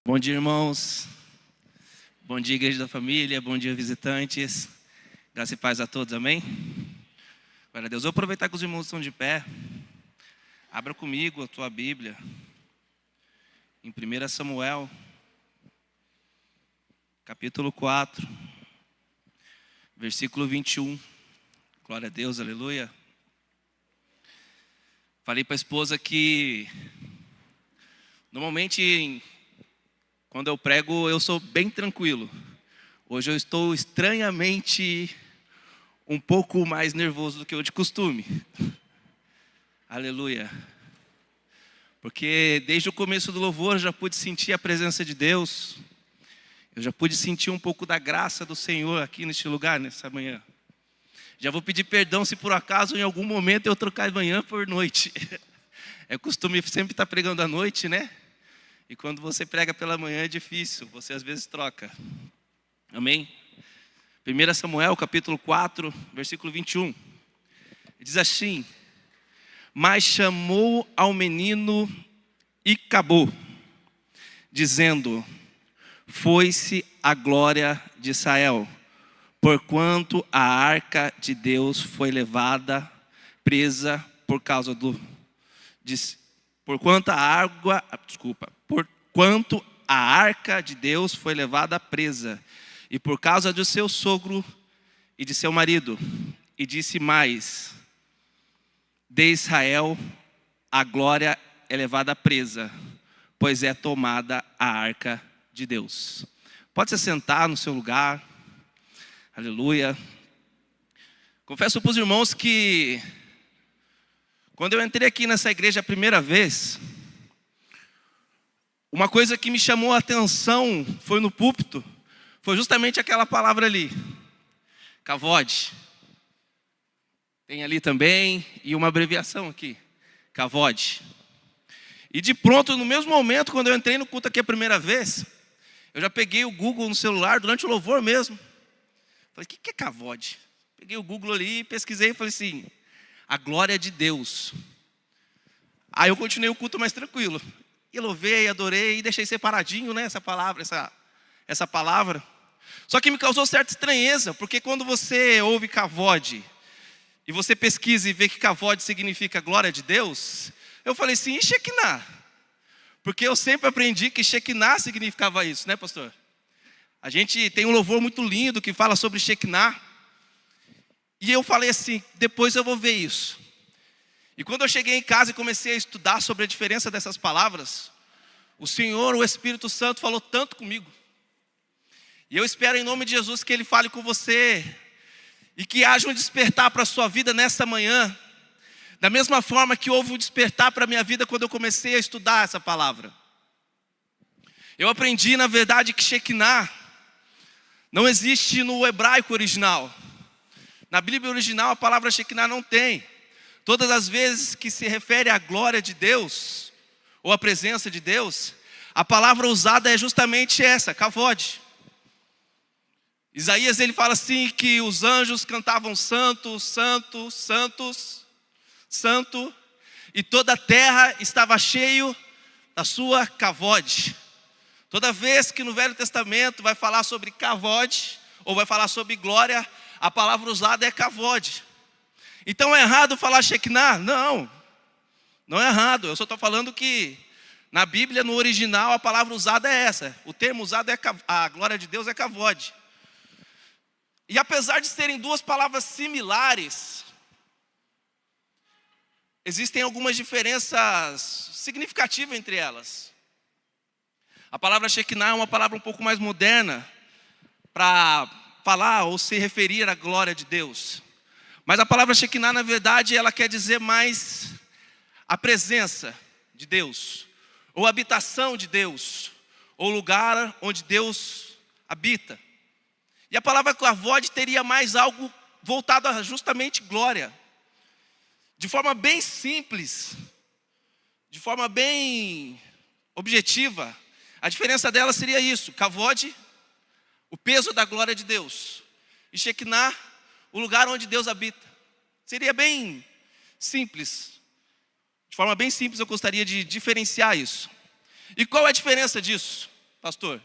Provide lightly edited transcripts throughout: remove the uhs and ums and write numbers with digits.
Bom dia, irmãos. Bom dia, igreja da família. Bom dia, visitantes. Graça e paz a todos, amém? Glória a Deus. Vou aproveitar que os irmãos estão de pé. Abra comigo a tua Bíblia. Em 1 Samuel, capítulo 4, versículo 21. Glória a Deus, aleluia. Falei para a esposa que normalmente quando eu prego eu sou bem tranquilo. Hoje eu estou estranhamente um pouco mais nervoso do que eu de costume. Aleluia. Porque desde o começo do louvor eu já pude sentir a presença de Deus. Eu já pude sentir um pouco da graça do Senhor aqui neste lugar, nessa manhã. Já vou pedir perdão se por acaso em algum momento eu trocar manhã por noite. É costume sempre estar pregando à noite, né? E quando você prega pela manhã é difícil, você às vezes troca. Amém? 1 Samuel capítulo 4, versículo 21. Diz assim: mas chamou ao menino e acabou, dizendo: foi-se a glória de Israel, porquanto a arca de Deus foi levada presa porquanto a arca de Deus foi levada presa, e por causa do seu sogro e de seu marido. E disse mais: de Israel a glória é levada presa, pois é tomada a arca de Deus. Pode se sentar no seu lugar. Aleluia. Confesso para os irmãos que quando eu entrei aqui nessa igreja a primeira vez, uma coisa que me chamou a atenção foi no púlpito, foi justamente aquela palavra ali, kavod. Tem ali também, e uma abreviação aqui, kavod. E de pronto, no mesmo momento, quando eu entrei no culto aqui a primeira vez, eu já peguei o Google no celular, durante o louvor mesmo. Falei, o que é kavod? Peguei o Google ali, pesquisei e falei assim: a glória de Deus. Aí eu continuei o culto mais tranquilo. E louvei, adorei e deixei separadinho, né, essa palavra. Só que me causou certa estranheza, porque quando você ouve kavod e você pesquisa e vê que kavod significa glória de Deus, eu falei assim, e Shekinah? Porque eu sempre aprendi que Shekinah significava isso, né, pastor? A gente tem um louvor muito lindo que fala sobre Shekinah. E eu falei assim, depois eu vou ver isso. E quando eu cheguei em casa e comecei a estudar sobre a diferença dessas palavras, o Senhor, o Espírito Santo falou tanto comigo. E eu espero em nome de Jesus que Ele fale com você e que haja um despertar para a sua vida nesta manhã, da mesma forma que houve um despertar para a minha vida quando eu comecei a estudar essa palavra. Eu aprendi, na verdade, que Shekinah não existe no hebraico original. Na Bíblia original a palavra Shekinah não tem. Todas as vezes que se refere à glória de Deus, ou à presença de Deus, a palavra usada é justamente essa, kavod. Isaías ele fala assim que os anjos cantavam santo, santo, santos, santo, e toda a terra estava cheio da sua kavod. Toda vez que no Velho Testamento vai falar sobre kavod, ou vai falar sobre glória, a palavra usada é kavod. Então é errado falar Shekinah? Não, não é errado. Eu só estou falando que na Bíblia, no original, a palavra usada é essa. O termo usado é a glória de Deus é kavod. E apesar de serem duas palavras similares, existem algumas diferenças significativas entre elas. A palavra Shekinah é uma palavra um pouco mais moderna para falar ou se referir à glória de Deus. Mas a palavra Shekinah, na verdade, ela quer dizer mais a presença de Deus, ou habitação de Deus, ou lugar onde Deus habita. E a palavra kavod teria mais algo voltado a justamente glória. De forma bem simples, de forma bem objetiva, a diferença dela seria isso: kavod, o peso da glória de Deus, e Shekinah, o lugar onde Deus habita. Seria bem simples. De forma bem simples eu gostaria de diferenciar isso. E qual é a diferença disso? pastor?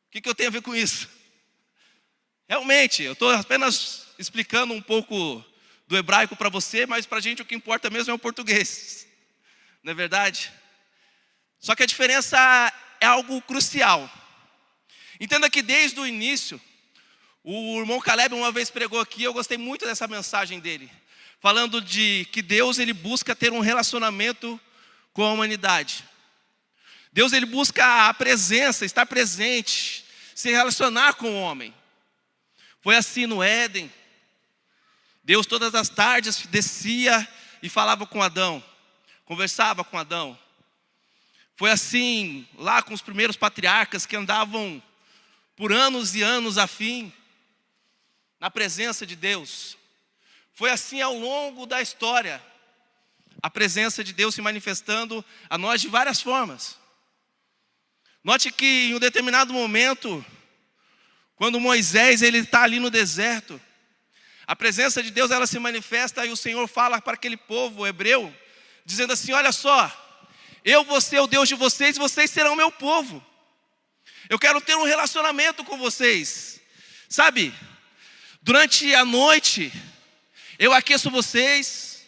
O que eu tenho a ver com isso? Realmente, eu estou apenas explicando um pouco do hebraico para você, mas para a gente o que importa mesmo é o português. Não é verdade? Só que a diferença é algo crucial. Entenda que desde o início, o irmão Caleb uma vez pregou aqui, eu gostei muito dessa mensagem dele, falando de que Deus ele busca ter um relacionamento com a humanidade. Deus ele busca a presença, estar presente, se relacionar com o homem. Foi assim no Éden. Deus todas as tardes descia e falava com Adão, conversava com Adão. Foi assim lá com os primeiros patriarcas que andavam por anos e anos a fim na presença de Deus. Foi assim ao longo da história, a presença de Deus se manifestando a nós de várias formas. Note que em um determinado momento, quando Moisés ele está ali no deserto, a presença de Deus ela se manifesta e o Senhor fala para aquele povo hebreu, dizendo assim: olha só, eu vou ser o Deus de vocês e vocês serão meu povo. Eu quero ter um relacionamento com vocês. Sabe, durante a noite, eu aqueço vocês.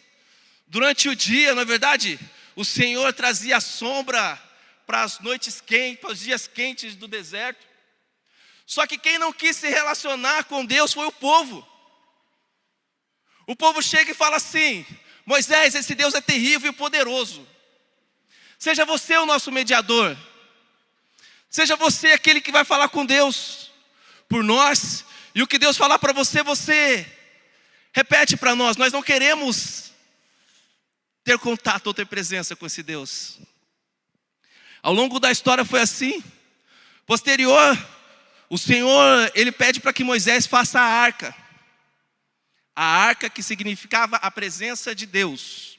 Durante o dia, não é verdade? O Senhor trazia a sombra para as noites quentes, para os dias quentes do deserto. Só que quem não quis se relacionar com Deus foi o povo. O povo chega e fala assim: Moisés, esse Deus é terrível e poderoso. Seja você o nosso mediador. Seja você aquele que vai falar com Deus por nós. E o que Deus falar para você, você repete para nós. Nós não queremos ter contato ou ter presença com esse Deus. Ao longo da história foi assim. Posterior, o Senhor, ele pede para que Moisés faça a arca. A arca que significava a presença de Deus.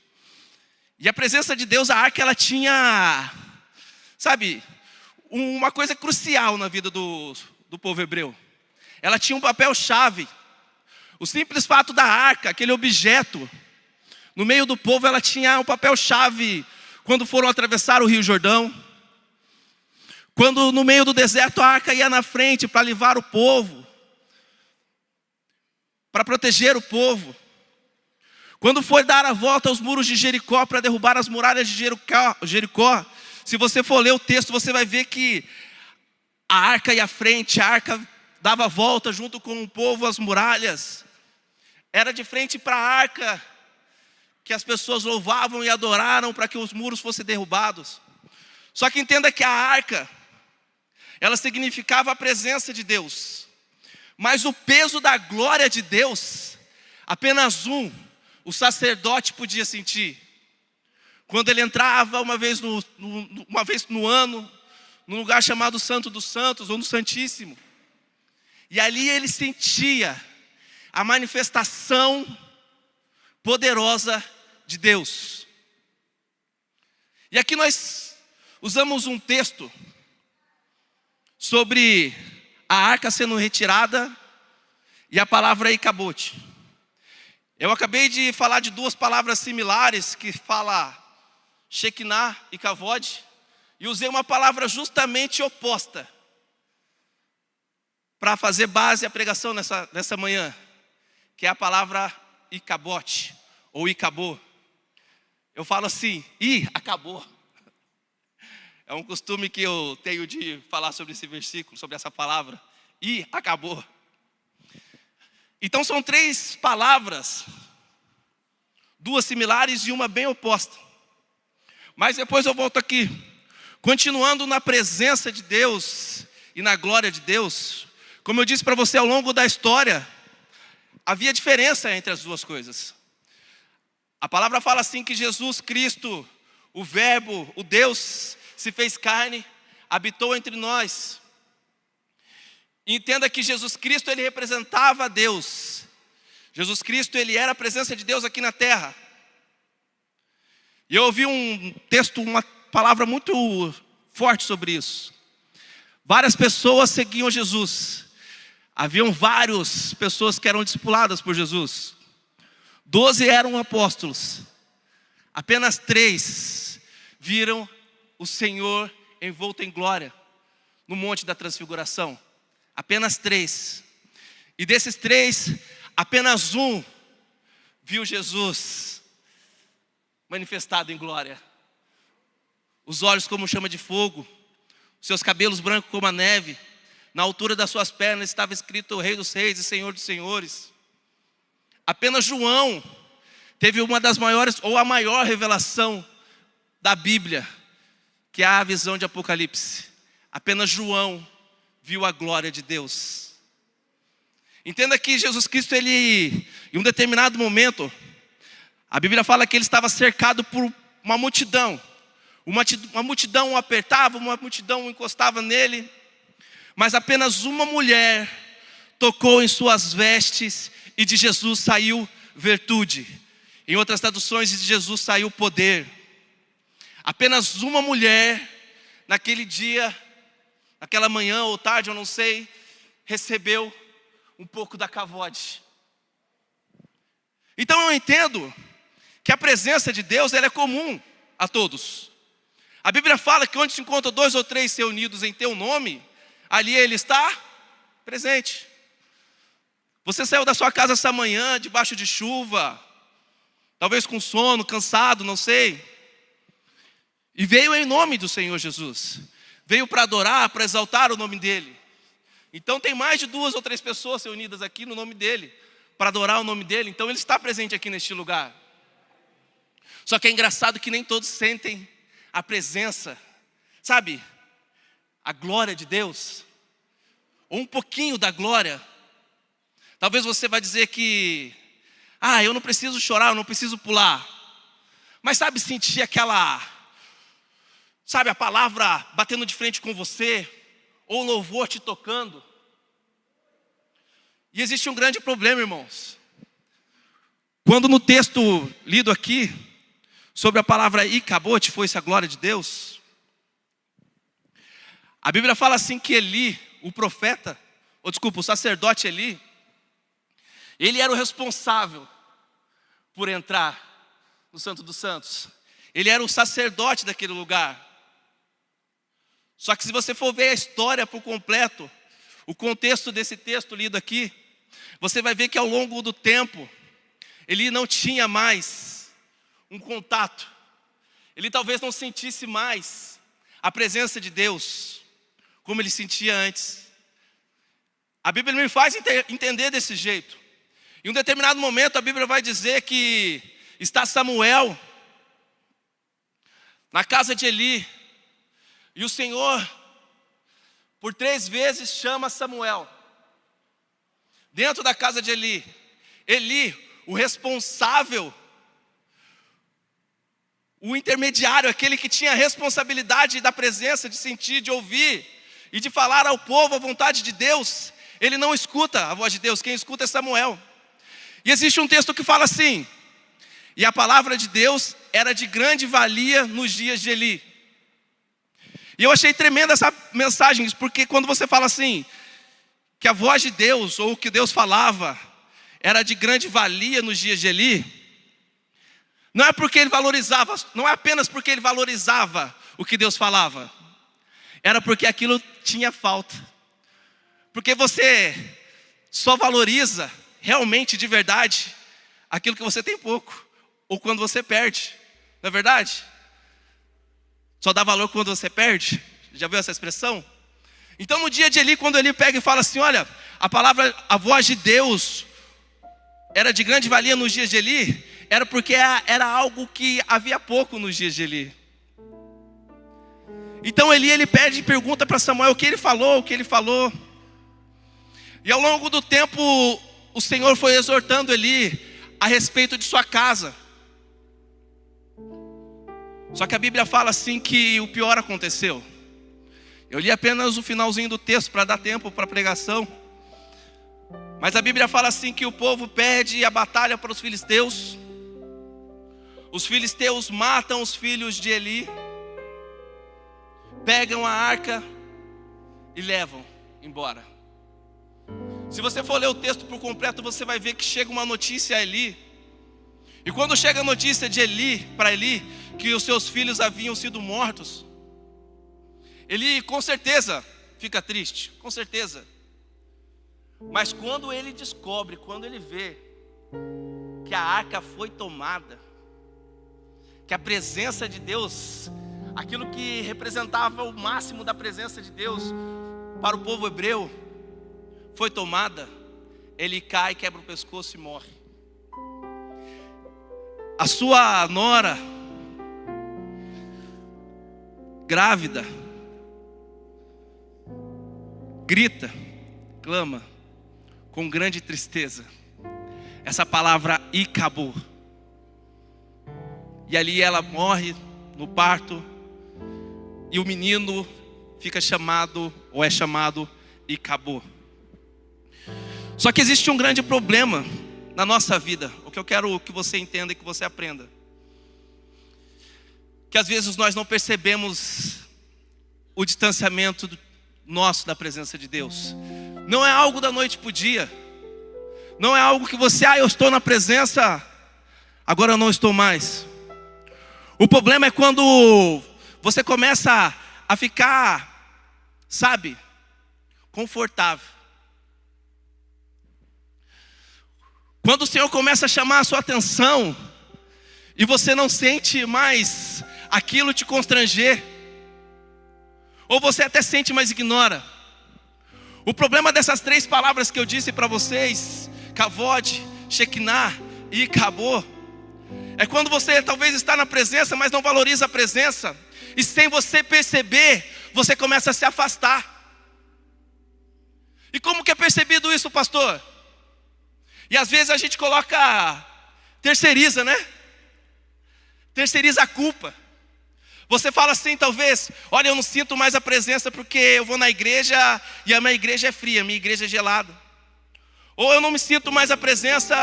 E a presença de Deus, a arca, ela tinha, sabe, uma coisa crucial na vida do povo hebreu. Ela tinha um papel-chave. O simples fato da arca, aquele objeto, no meio do povo, ela tinha um papel-chave quando foram atravessar o Rio Jordão. Quando no meio do deserto a arca ia na frente para livrar o povo, para proteger o povo. Quando foi dar a volta aos muros de Jericó para derrubar as muralhas de Jericó, se você for ler o texto, você vai ver que a arca ia à frente, a arca dava a volta junto com o povo às muralhas. Era de frente para a arca que as pessoas louvavam e adoraram para que os muros fossem derrubados. Só que entenda que a arca, ela significava a presença de Deus. Mas o peso da glória de Deus, apenas o sacerdote podia sentir. Quando ele entrava uma vez no ano, num lugar chamado Santo dos Santos, ou no Santíssimo. E ali ele sentia a manifestação poderosa de Deus. E aqui nós usamos um texto sobre a arca sendo retirada e a palavra Icabote. Eu acabei de falar de duas palavras similares que fala Shekinah e Kavod, e usei uma palavra justamente oposta para fazer base à pregação nessa manhã, que é a palavra Icabote, ou Icabô. Eu falo assim: acabou. É um costume que eu tenho de falar sobre esse versículo, sobre essa palavra. Acabou. Então são três palavras, duas similares e uma bem oposta. Mas depois eu volto aqui. Continuando na presença de Deus e na glória de Deus, como eu disse para você, ao longo da história, havia diferença entre as duas coisas. A palavra fala assim que Jesus Cristo, o Verbo, o Deus, se fez carne, habitou entre nós. E entenda que Jesus Cristo, ele representava a Deus. Jesus Cristo, ele era a presença de Deus aqui na terra. E eu ouvi um texto, uma palavra muito forte sobre isso. Várias pessoas seguiam Jesus. Haviam várias pessoas que eram discipuladas por Jesus. 12 eram apóstolos. Apenas 3 viram o Senhor envolto em glória. no Monte da Transfiguração? Apenas 3. E desses 3, apenas um viu Jesus manifestado em glória. Os olhos como chama de fogo, seus cabelos brancos como a neve. Na altura das suas pernas estava escrito Rei dos Reis e Senhor dos Senhores. Apenas João teve uma das maiores, ou a maior revelação da Bíblia, que é a visão de Apocalipse. Apenas João viu a glória de Deus. Entenda que Jesus Cristo, ele, em um determinado momento, a Bíblia fala que ele estava cercado por uma multidão. Uma multidão o apertava, uma multidão encostava nele. Mas apenas uma mulher tocou em suas vestes e de Jesus saiu virtude. Em outras traduções, de Jesus saiu poder. Apenas uma mulher, naquele dia, naquela manhã ou tarde, eu não sei, recebeu um pouco da kavod. Então eu entendo que a presença de Deus, ela é comum a todos. A Bíblia fala que onde se encontram 2 ou 3 reunidos em teu nome, ali ele está presente. Você saiu da sua casa essa manhã, debaixo de chuva, talvez com sono, cansado, não sei. E veio em nome do Senhor Jesus. Veio para adorar, para exaltar o nome dEle. Então tem mais de 2 ou 3 pessoas reunidas aqui no nome dEle, para adorar o nome dEle. Então Ele está presente aqui neste lugar. Só que é engraçado que nem todos sentem a presença, sabe? A glória de Deus, ou um pouquinho da glória. Talvez você vai dizer que, eu não preciso chorar, eu não preciso pular. Mas sabe sentir aquela, sabe, a palavra batendo de frente com você, ou o louvor te tocando? E existe um grande problema, irmãos. Quando no texto lido aqui, sobre a palavra Icabod, foi-se a glória de Deus, a Bíblia fala assim que Eli, o sacerdote Eli, ele era o responsável por entrar no Santo dos Santos. Ele era o sacerdote daquele lugar. Só que se você for ver a história por completo, o contexto desse texto lido aqui, você vai ver que ao longo do tempo, ele não tinha mais um contato. Ele talvez não sentisse mais a presença de Deus como ele sentia antes. A Bíblia me faz entender desse jeito. Em um determinado momento a Bíblia vai dizer que está Samuel na casa de Eli. E o Senhor, por 3 vezes, chama Samuel dentro da casa de Eli. Eli, o responsável, o intermediário, aquele que tinha a responsabilidade da presença, de sentir, de ouvir e de falar ao povo a vontade de Deus, ele não escuta a voz de Deus. Quem escuta é Samuel. E existe um texto que fala assim: e a palavra de Deus era de grande valia nos dias de Eli. E eu achei tremenda essa mensagem, porque quando você fala assim, que a voz de Deus, ou o que Deus falava, era de grande valia nos dias de Eli, não é porque ele valorizava, não é apenas porque ele valorizava o que Deus falava, era porque aquilo tinha falta. Porque você só valoriza realmente, de verdade, aquilo que você tem pouco, ou quando você perde, não é verdade? Só dá valor quando você perde. Já viu essa expressão? Então no dia de Eli, quando Eli pega e fala assim, olha, a voz de Deus era de grande valia nos dias de Eli, era porque era algo que havia pouco nos dias de Eli. Então Eli, ele pede e pergunta para Samuel o que ele falou. E ao longo do tempo, o Senhor foi exortando Eli a respeito de sua casa. Só que a Bíblia fala assim que o pior aconteceu. Eu li apenas o finalzinho do texto para dar tempo para a pregação. Mas a Bíblia fala assim que o povo perde a batalha para os filisteus. Os filisteus matam os filhos de Eli, pegam a arca e levam embora. Se você for ler o texto por completo, você vai ver que chega uma notícia a Eli. E quando chega a notícia de Eli, para Eli, que os seus filhos haviam sido mortos, ele com certeza fica triste, com certeza. Mas quando ele descobre, quando ele vê que a arca foi tomada, que a presença de Deus, aquilo que representava o máximo da presença de Deus para o povo hebreu, foi tomada, ele cai, quebra o pescoço e morre. A sua nora, grávida, grita, clama, com grande tristeza, essa palavra "e acabou". E ali ela morre no parto, e o menino fica chamado, ou é chamado, "e acabou". Só que existe um grande problema na nossa vida, o que eu quero que você entenda e que você aprenda. Que às vezes nós não percebemos o distanciamento nosso da presença de Deus. Não é algo da noite para o dia. Não é algo que você, eu estou na presença, agora eu não estou mais. O problema é quando você começa a ficar, sabe, confortável. Quando o Senhor começa a chamar a sua atenção e você não sente mais aquilo te constranger, ou você até sente, mas ignora. O problema dessas 3 palavras que eu disse para vocês, Kavod, Shekinah e acabou, é quando você talvez está na presença, mas não valoriza a presença, e sem você perceber, você começa a se afastar. E como que é percebido isso, pastor? E às vezes a gente terceiriza, né? Terceiriza a culpa. Você fala assim, talvez, olha, eu não sinto mais a presença porque eu vou na igreja e a minha igreja é fria, a minha igreja é gelada. Ou eu não me sinto mais a presença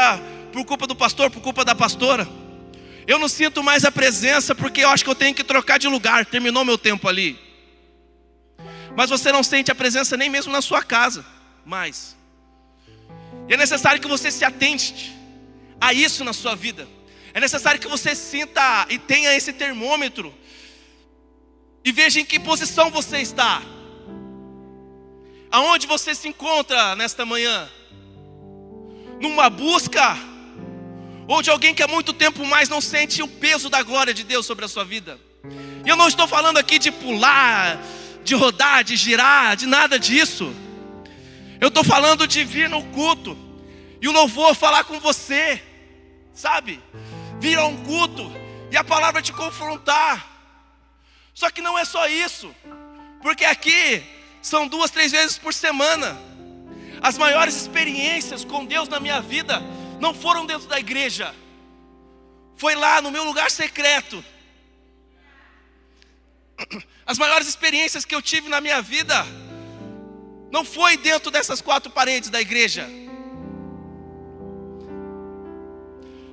por culpa do pastor, por culpa da pastora. Eu não sinto mais a presença porque eu acho que eu tenho que trocar de lugar, terminou meu tempo ali. Mas você não sente a presença nem mesmo na sua casa mais. E é necessário que você se atente a isso na sua vida. É necessário que você sinta e tenha esse termômetro e veja em que posição você está. Aonde você se encontra nesta manhã? Numa busca? Ou de alguém que há muito tempo mais não sente o peso da glória de Deus sobre a sua vida? E eu não estou falando aqui de pular, de rodar, de girar, de nada disso. Eu estou falando de vir no culto e o louvor falar com você, sabe? Vir a um culto e a palavra te confrontar. Só que não é só isso, porque aqui são 2, 3 vezes por semana. As maiores experiências com Deus na minha vida não foram dentro da igreja, foi lá no meu lugar secreto. As maiores experiências que eu tive na minha vida não foi dentro dessas 4 paredes da igreja.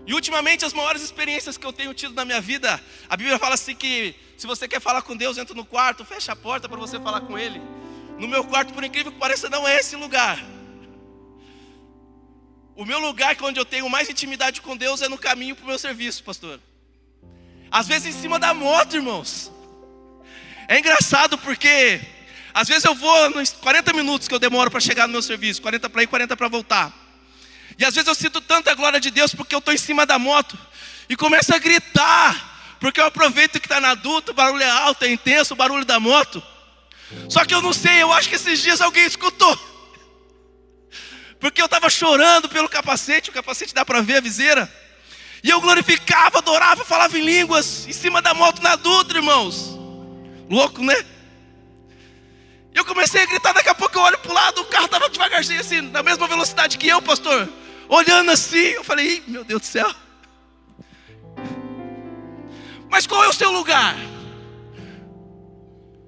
E ultimamente as maiores experiências que eu tenho tido na minha vida, a Bíblia fala assim que se você quer falar com Deus, entra no quarto, fecha a porta para você falar com Ele. No meu quarto, por incrível que pareça, não é esse lugar. O meu lugar onde eu tenho mais intimidade com Deus é no caminho para o meu serviço, pastor. Às vezes em cima da moto, irmãos. É engraçado porque às vezes eu vou nos 40 minutos que eu demoro para chegar no meu serviço, 40 para ir, 40 para voltar. E às vezes eu sinto tanta glória de Deus porque eu estou em cima da moto e começo a gritar, porque eu aproveito que está na adulta, o barulho é alto, é intenso, o barulho da moto. Só que eu não sei, eu acho que esses dias alguém escutou, porque eu estava chorando pelo capacete, o capacete dá para ver a viseira, e eu glorificava, adorava, falava em línguas, em cima da moto na adulta, irmãos. Louco, né? E eu comecei a gritar, daqui a pouco eu olho para o lado, o carro estava devagarzinho assim, na mesma velocidade que eu, pastor. Olhando assim, eu falei, meu Deus do céu. Mas qual é o seu lugar?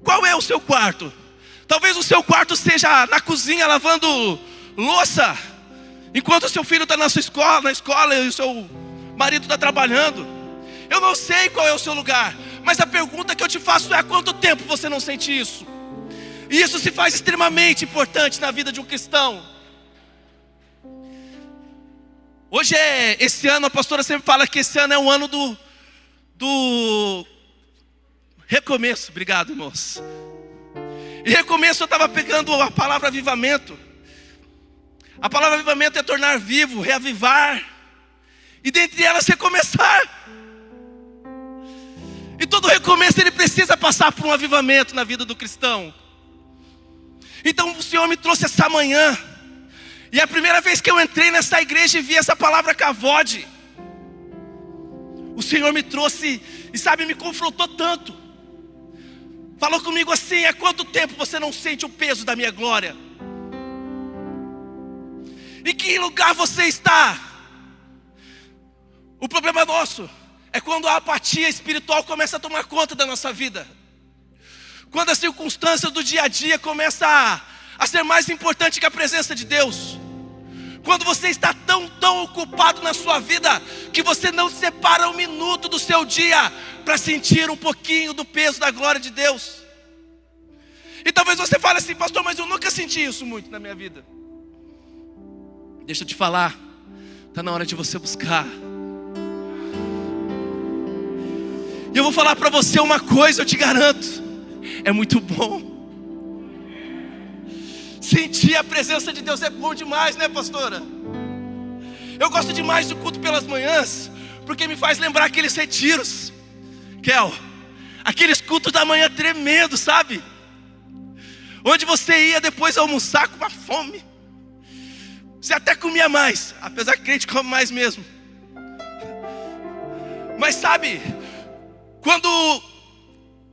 Qual é o seu quarto? Talvez o seu quarto seja na cozinha lavando louça, enquanto o seu filho está na escola e o seu marido está trabalhando. Eu não sei qual é o seu lugar, mas a pergunta que eu te faço é: há quanto tempo você não sente isso? E isso se faz extremamente importante na vida de um cristão. Hoje esse ano, a pastora sempre fala que esse ano é o ano do recomeço. Obrigado, irmãos. E recomeço eu estava pegando a palavra avivamento. A palavra avivamento é tornar vivo, reavivar. E dentre elas recomeçar. E todo recomeço ele precisa passar por um avivamento na vida do cristão. Então o Senhor me trouxe essa manhã. E a primeira vez que eu entrei nessa igreja e vi essa palavra kavod, o Senhor me trouxe e sabe, me confrontou tanto. Falou comigo assim: há quanto tempo você não sente o peso da minha glória? Em que lugar você está? O problema nosso é quando a apatia espiritual começa a tomar conta da nossa vida. Quando a circunstância do dia a dia começa a ser mais importante que a presença de Deus. Quando você está tão ocupado na sua vida que você não separa um minuto do seu dia para sentir um pouquinho do peso da glória de Deus. E talvez você fale assim: pastor, mas eu nunca senti isso muito na minha vida. Deixa eu te falar, está na hora de você buscar. E eu vou falar para você uma coisa, eu te garanto, é muito bom. Sentir a presença de Deus é bom demais, né, pastora? Eu gosto demais do culto pelas manhãs, porque me faz lembrar aqueles retiros, aqueles cultos da manhã tremendo, sabe? Onde você ia depois almoçar com uma fome. Você até comia mais, apesar que crente come mais mesmo. Mas sabe, quando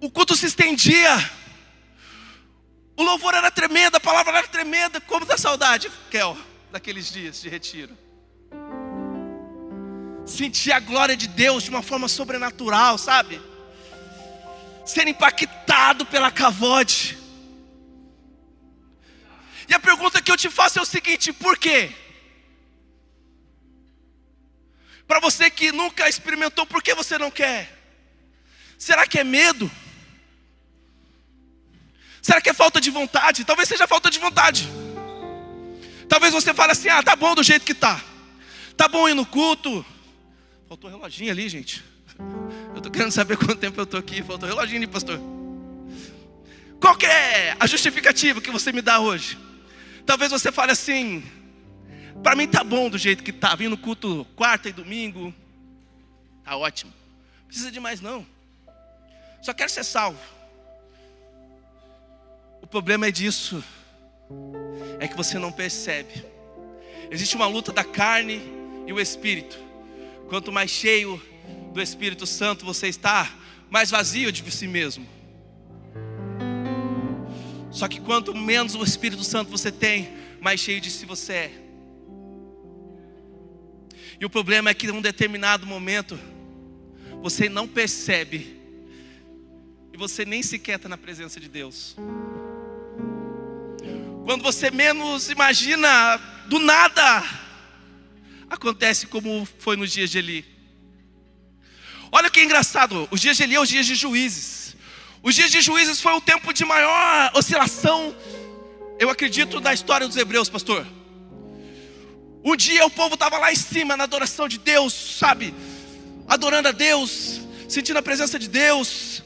o culto se estendia, o louvor era tremendo, a palavra era tremenda. Como dá saudade, daqueles dias de retiro. Sentir a glória de Deus de uma forma sobrenatural, sabe? Ser impactado pela kavod. E a pergunta que eu te faço é o seguinte: por quê? Para você que nunca experimentou, por que você não quer? Será que é medo? Será que é falta de vontade? Talvez seja falta de vontade. Talvez você fale assim: tá bom do jeito que tá. Tá bom ir no culto. Faltou um reloginho ali, gente. Eu tô querendo saber quanto tempo eu tô aqui. Faltou um reloginho ali, pastor. Qual que é a justificativa que você me dá hoje? Talvez você fale assim: para mim tá bom do jeito que tá. Vim no culto quarta e domingo. Tá ótimo. Não precisa de mais não. Só quero ser salvo. O problema é disso. É que você não percebe. Existe uma luta da carne e o espírito. Quanto mais cheio do Espírito Santo você está, mais vazio de si mesmo. Só que quanto menos o Espírito Santo você tem, mais cheio de si você é. E o problema é que em um determinado momento você não percebe e você nem sequer está na presença de Deus. Quando você menos imagina, do nada acontece como foi nos dias de Eli. Olha que engraçado, os dias de Eli é os dias de Juízes. Os dias de Juízes foi o tempo de maior oscilação, eu acredito, da história dos hebreus, pastor. Um dia o povo estava lá em cima na adoração de Deus, sabe? Adorando a Deus, sentindo a presença de Deus.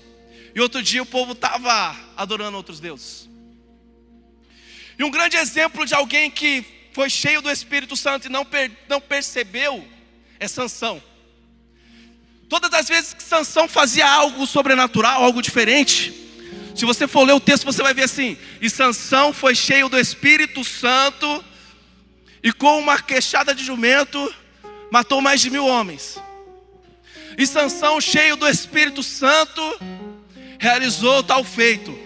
E outro dia o povo estava adorando outros deuses. E um grande exemplo de alguém que foi cheio do Espírito Santo e não percebeu é Sansão. Todas as vezes que Sansão fazia algo sobrenatural, algo diferente, se você for ler o texto, você vai ver assim: e Sansão foi cheio do Espírito Santo, e com uma queixada de jumento, matou mais de 1000 homens. E Sansão, cheio do Espírito Santo, realizou tal feito.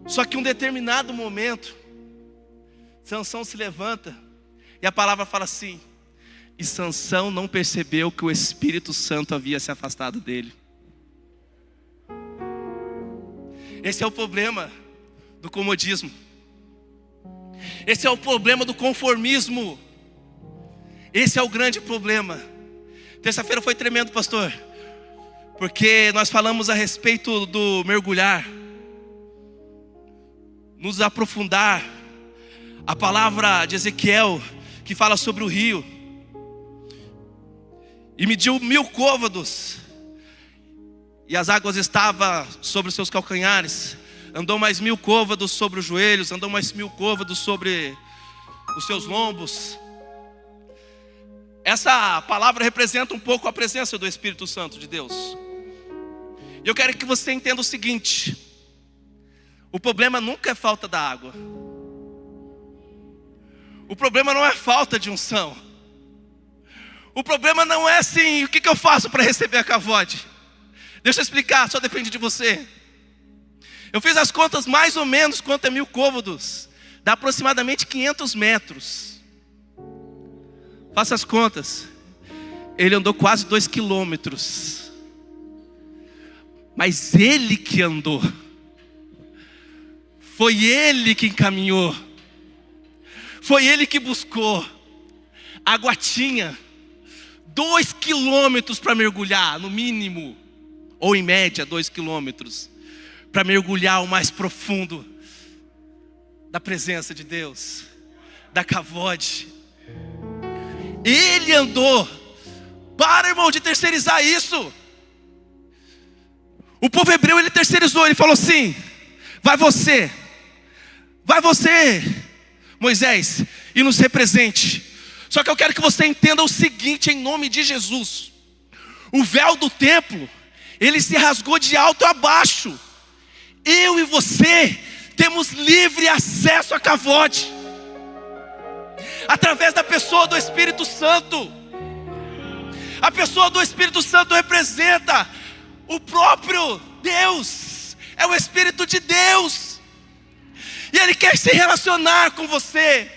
Só que em um determinado momento, Sansão se levanta, e a palavra fala assim: e Sansão não percebeu que o Espírito Santo havia se afastado dele. Esse é o problema do comodismo. Esse é o problema do conformismo. Esse é o grande problema. Terça-feira foi tremendo, pastor, porque nós falamos a respeito do mergulhar, nos aprofundar. A palavra de Ezequiel, que fala sobre o rio. E mediu 1000 côvados, e as águas estavam sobre os seus calcanhares. andou mais 1000 côvados sobre os joelhos, andou mais 1000 côvados sobre os seus lombos. Essa palavra representa um pouco a presença do Espírito Santo de Deus. E eu quero que você entenda o seguinte: o problema nunca é falta da água. O problema não é falta de unção. O problema não é assim, o que eu faço para receber a Kavod? Deixa eu explicar, só depende de você. Eu fiz as contas mais ou menos quanto é 1000 côvados. Dá aproximadamente 500 metros. Faça as contas. Ele andou quase 2 quilômetros. Mas ele que andou. Foi ele que encaminhou. Foi ele que buscou. A água tinha 2 quilômetros para mergulhar, no mínimo. Ou em média 2 quilômetros. Para mergulhar o mais profundo da presença de Deus. Da Kavod. Ele andou. Para, irmão, de terceirizar isso. O povo hebreu, ele terceirizou. Ele falou assim: vai você, Moisés, e nos represente. Só que eu quero que você entenda o seguinte, em nome de Jesus: o véu do templo, ele se rasgou de alto a baixo. Eu e você temos livre acesso a Kavod, através da pessoa do Espírito Santo. A pessoa do Espírito Santo representa o próprio Deus, é o Espírito de Deus. E Ele quer se relacionar com você.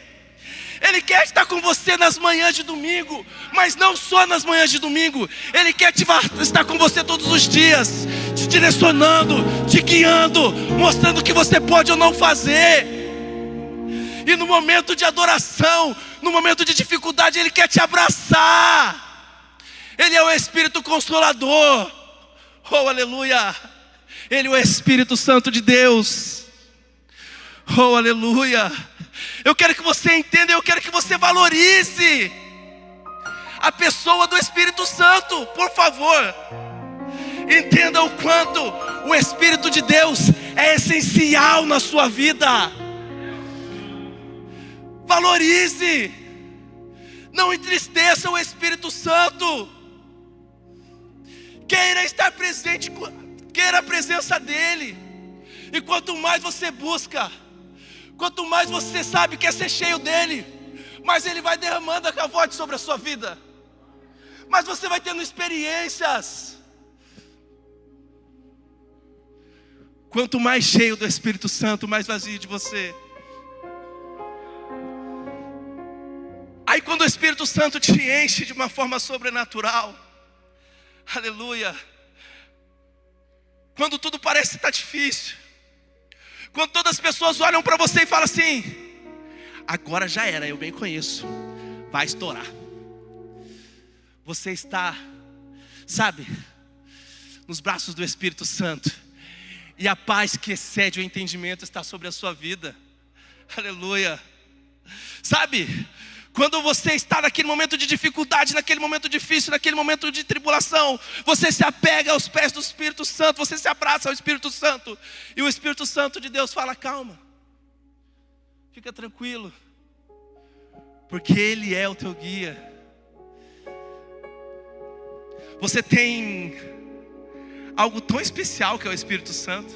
Ele quer estar com você nas manhãs de domingo. Mas não só nas manhãs de domingo. Ele quer estar com você todos os dias, te direcionando, te guiando, mostrando o que você pode ou não fazer. E no momento de adoração, no momento de dificuldade, Ele quer te abraçar. Ele é o Espírito Consolador. Oh, aleluia. Ele é o Espírito Santo de Deus. Oh, aleluia. Eu quero que você entenda, eu quero que você valorize a pessoa do Espírito Santo, por favor. Entenda o quanto o Espírito de Deus é essencial na sua vida. Valorize. Não entristeça o Espírito Santo. Queira estar presente, queira a presença dEle. E quanto mais você busca, quanto mais você sabe que é ser cheio dEle, mais Ele vai derramando a Kavod sobre a sua vida. Mas você vai tendo experiências. Quanto mais cheio do Espírito Santo, mais vazio de você. Aí quando o Espírito Santo te enche de uma forma sobrenatural, aleluia, quando tudo parece estar difícil, quando todas as pessoas olham para você e falam assim: agora já era, eu bem conheço, vai estourar. Você está, sabe, nos braços do Espírito Santo, e a paz que excede o entendimento está sobre a sua vida. Aleluia. Sabe, quando você está naquele momento de dificuldade, naquele momento difícil, naquele momento de tribulação, você se apega aos pés do Espírito Santo, você se abraça ao Espírito Santo, e o Espírito Santo de Deus fala: calma, fica tranquilo, porque Ele é o teu guia. Você tem algo tão especial que é o Espírito Santo,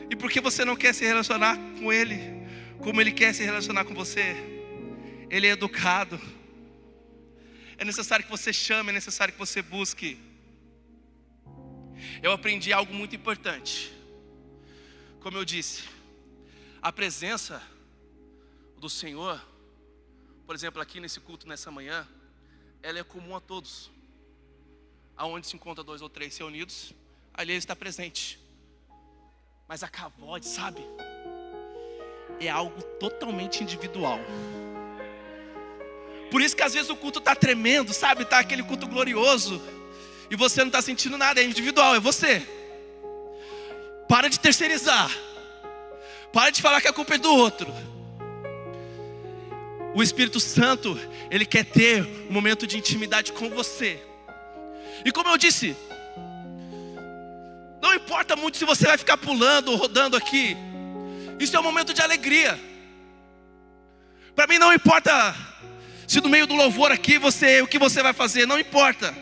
e porque você não quer se relacionar com Ele como Ele quer se relacionar com você? Ele é educado. É necessário que você chame, é necessário que você busque. Eu aprendi algo muito importante. Como eu disse, a presença do Senhor, por exemplo, aqui nesse culto nessa manhã, ela é comum a todos. Aonde se encontra 2 ou 3 reunidos, ali Ele está presente. Mas a Kavod, sabe, é algo totalmente individual. Por isso que às vezes o culto está tremendo, sabe? Está aquele culto glorioso, e você não está sentindo nada, é individual, é você. Para de terceirizar. Para de falar que a culpa é do outro. O Espírito Santo, Ele quer ter um momento de intimidade com você. E como eu disse, não Não importa muito se você vai ficar pulando ou rodando aqui. Isso é um momento de alegria. Para mim não importa se no meio do louvor aqui o que você vai fazer, não importa.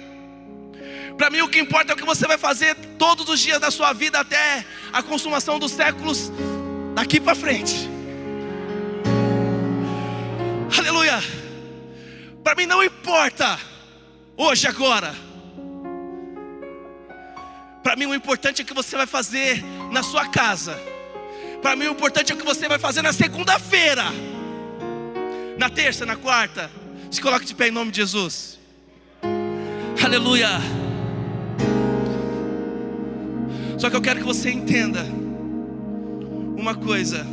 Para mim o que importa é o que você vai fazer todos os dias da sua vida até a consumação dos séculos daqui para frente. Aleluia. Para mim não importa hoje, agora. Para mim o importante é o que você vai fazer na sua casa. Para mim o importante é o que você vai fazer na segunda-feira, na terça, na quarta. Se coloque de pé em nome de Jesus. Aleluia. Só que eu quero que você entenda uma coisa.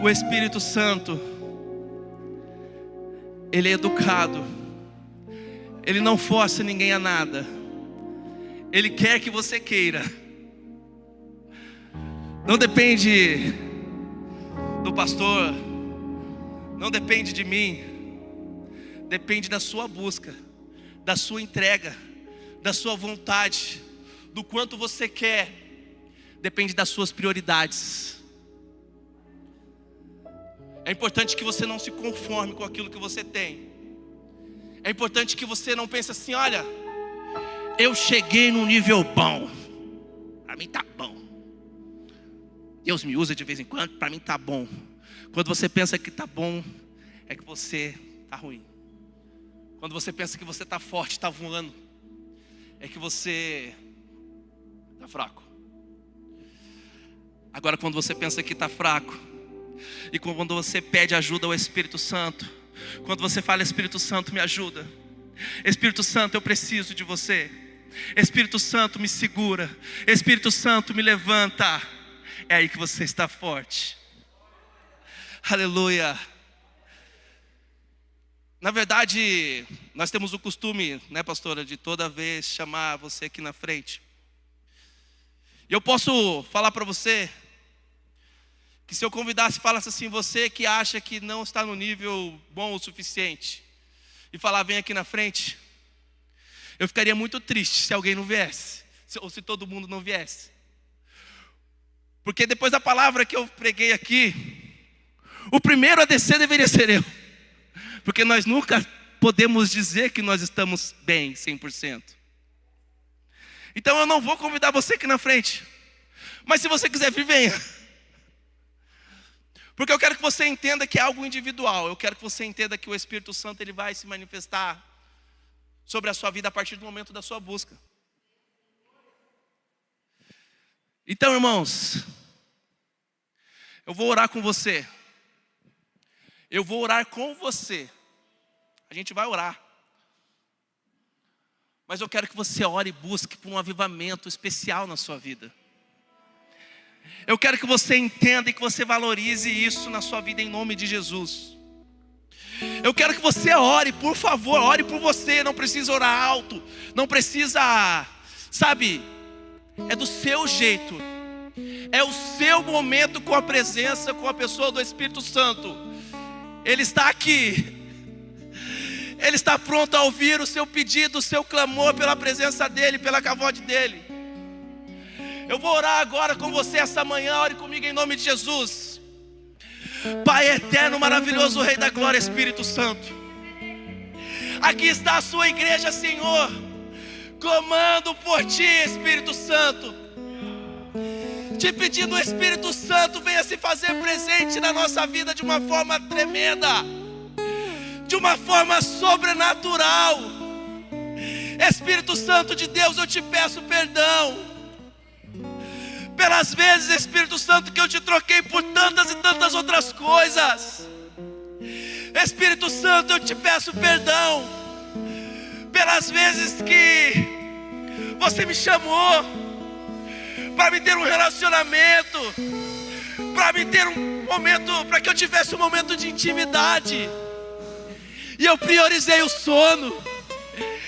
O Espírito Santo, Ele é educado. Ele não força ninguém a nada. Ele quer que você queira. Não depende do pastor, não depende de mim. Depende da sua busca, da sua entrega, da sua vontade, do quanto você quer. Depende das suas prioridades. É importante que você não se conforme com aquilo que você tem. É importante que você não pense assim: olha, eu cheguei num nível bom, para mim tá bom. Deus me usa de vez em quando, para mim tá bom. Quando você pensa que tá bom, é que você tá ruim. Quando você pensa que você tá forte, tá voando, é que você tá fraco. Agora quando você pensa que tá fraco, e quando você pede ajuda ao Espírito Santo, quando você fala: Espírito Santo, me ajuda. Espírito Santo, eu preciso de você. Espírito Santo, me segura. Espírito Santo, me levanta. É aí que você está forte. Aleluia. Na verdade, nós temos o costume, né, pastora, de toda vez chamar você aqui na frente. E eu posso falar para você que se eu convidasse e falasse assim: você que acha que não está no nível bom o suficiente, e falar: vem aqui na frente, eu ficaria muito triste se alguém não viesse, ou se todo mundo não viesse. Porque depois da palavra que eu preguei aqui, o primeiro a descer deveria ser eu. Porque nós nunca podemos dizer que nós estamos bem 100%. Então eu não vou convidar você aqui na frente. Mas se você quiser vir, venha. Porque eu quero que você entenda que é algo individual. Eu quero que você entenda que o Espírito Santo, ele vai se manifestar sobre a sua vida a partir do momento da sua busca. Então, irmãos, eu vou orar com você. Eu vou orar com você. A gente vai orar. Mas eu quero que você ore e busque por um avivamento especial na sua vida. Eu quero que você entenda e que você valorize isso na sua vida em nome de Jesus. Eu quero que você ore, por favor, ore por você. Não precisa orar alto, não precisa, sabe, é do seu jeito. É o seu momento com a presença, com a pessoa do Espírito Santo. Ele está aqui. Ele está pronto a ouvir o seu pedido, o seu clamor pela presença dEle, pela cavode dEle. Eu vou orar agora com você essa manhã. Ore comigo em nome de Jesus. Pai eterno, maravilhoso, Rei da glória, Espírito Santo, aqui está a sua igreja, Senhor, clamando por Ti, Espírito Santo, te pedindo: Espírito Santo, venha se fazer presente na nossa vida de uma forma tremenda, de uma forma sobrenatural. Espírito Santo de Deus, eu te peço perdão pelas vezes, Espírito Santo, que eu te troquei por tantas e tantas outras coisas. Espírito Santo, eu te peço perdão pelas vezes que você me chamou para me ter um relacionamento, para me ter um momento, para que eu tivesse um momento de intimidade, e eu priorizei o sono,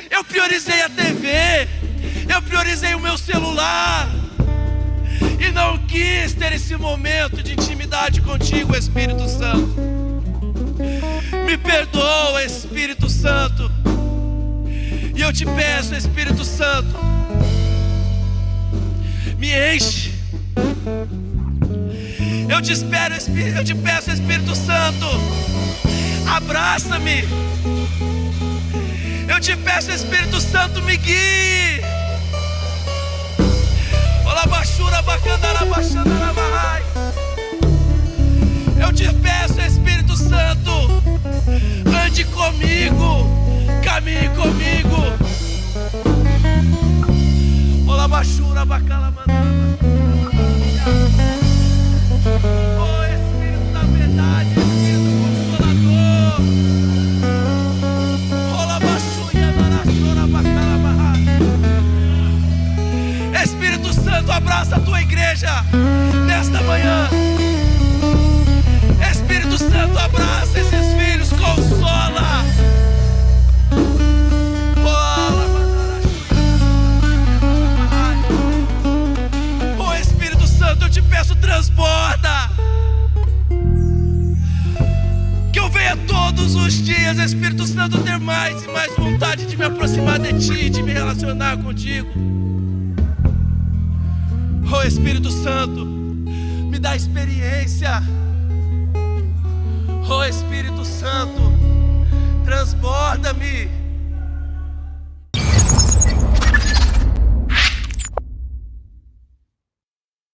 eu priorizei a TV, eu priorizei o meu celular, e não quis ter esse momento de intimidade contigo, Espírito Santo. Me perdoa, Espírito Santo. E eu te peço, Espírito Santo, Me enche. Eu te espero, eu te peço, Espírito Santo, abraça-me. Eu te peço, Espírito Santo, me guie. Eu te peço, Espírito Santo, ande comigo, caminhe comigo. Oh, Espírito da verdade, Espírito Consolador. Espírito Santo, abraça a tua igreja nesta manhã. Espírito Santo, abraça esses filhos, consola. Oh, Espírito Santo, eu te peço, transborda. Que eu venha todos os dias, Espírito Santo, ter mais e mais vontade de me aproximar de Ti, de me relacionar contigo. Oh, Espírito Santo, me dá experiência. Oh, Espírito Santo, transborda-me.